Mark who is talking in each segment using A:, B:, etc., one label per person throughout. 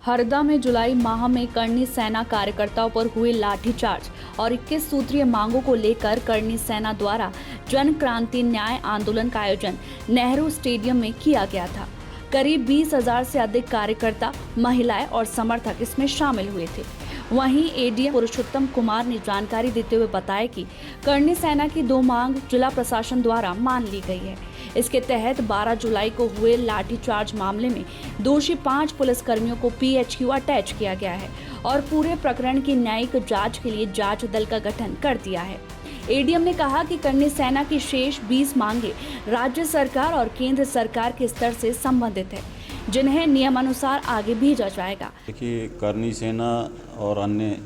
A: हरदा में जुलाई माह में करनी सेना कार्यकर्ताओं पर हुए लाठीचार्ज और 21 सूत्रीय मांगों को लेकर करनी सेना द्वारा जन क्रांति न्याय आंदोलन का आयोजन नेहरू स्टेडियम में किया गया था। करीब 20,000 से अधिक कार्यकर्ता, महिलाएं और समर्थक इसमें शामिल हुए थे। वहीं एडीएम पुरुषोत्तम कुमार ने जानकारी देते हुए बताया कि करनी सेना की 2 मांग जिला प्रशासन द्वारा मान ली गई है। इसके तहत 12 जुलाई को हुए लाठीचार्ज मामले में दोषी 5 पुलिसकर्मियों को पीएचक्यू अटैच किया गया है और पूरे प्रकरण की न्यायिक जांच के लिए जांच दल का गठन कर दिया है। एडीएम ने कहा कि करनी सेना की शेष 20 मांगे राज्य सरकार और केंद्र सरकार के स्तर से संबंधित है, जिन्हें नियमानुसार आगे भेजा जाएगा।
B: देखिए, करनी सेना और अन्य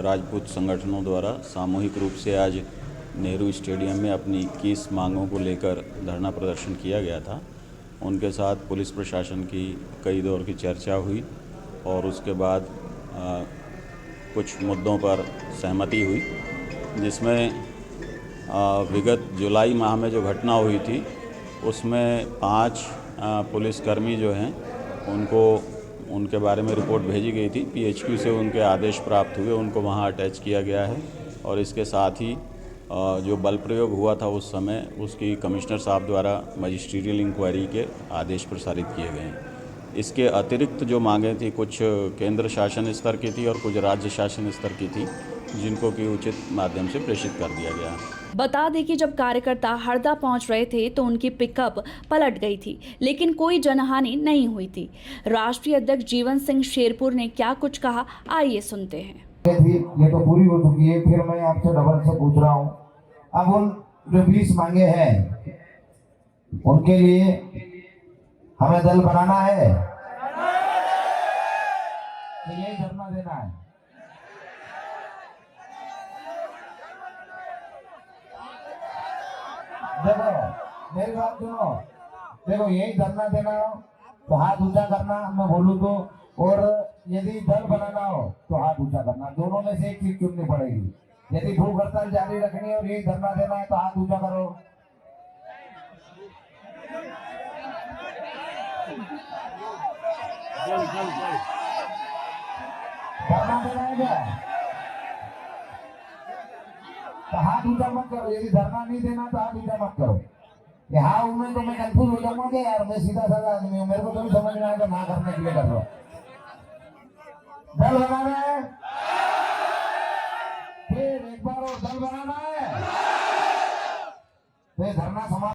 B: राजपूत संगठनों द्वारा सामूहिक रूप से आज नेहरू स्टेडियम में अपनी 21 मांगों को लेकर धरना प्रदर्शन किया गया था। उनके साथ पुलिस प्रशासन की कई दौर की चर्चा हुई और उसके बाद कुछ मुद्दों पर सहमति हुई, जिसमें विगत जुलाई माह में जो घटना हुई थी उसमें 5 पुलिसकर्मी जो हैं उनके बारे में रिपोर्ट भेजी गई थी। पीएचक्यू से उनके आदेश प्राप्त हुए, उनको वहां अटैच किया गया है और इसके साथ ही जो बल प्रयोग हुआ था उस समय उसकी कमिश्नर साहब द्वारा मजिस्ट्रियल इंक्वायरी के आदेश प्रसारित किए गए हैं। इसके अतिरिक्त जो मांगें थी कुछ केंद्र शासन स्तर की थी और कुछ राज्य शासन स्तर की थी, जिनको कि उचित माध्यम से प्रेषित कर दिया गया।
A: बता दें कि जब कार्यकर्ता हरदा पहुंच रहे थे तो उनकी पिकअप पलट गई थी, लेकिन कोई जनहानि नहीं हुई थी। राष्ट्रीय अध्यक्ष जीवन सिंह शेरपुर ने क्या कुछ कहा, आइए सुनते हैं।
C: ये तो पूरी हो चुकी है, फिर मैं आपसे डबल से पूछ रहा हूँ, अब उन जो 20 मांगे हैं उनके लिए हमें दल बनाना है कि यही धरना देना है? देखो मेरी बात सुनो, देखो यही धरना देना हो तो हाथ ऊंचा करना, मैं बोलूँ तो, और यदि दल बनाना हो तो हाथ ऊंचा करना। दोनों में से एक चीज चुननी पड़ेगी। यदि भूख हड़ताल जारी रखनी है और यही धरना देना है तो हाथ ऊंचा करो। धरना देना है क्या? तो हाथ ऊंचा मत करो। यदि धरना नहीं देना तो हाथ ऊंचा मत करो। हाँ उनमें तो मैं कंफ्यूज हो जाऊंगा कि यार मैं सीधा साधा आदमी हूँ, मेरे को तो समझ में आएगा ना करने के लिए कर रहा हूँ। दल बनाना है, फिर एक बार और दल बनाना है, तो धरना समाप्त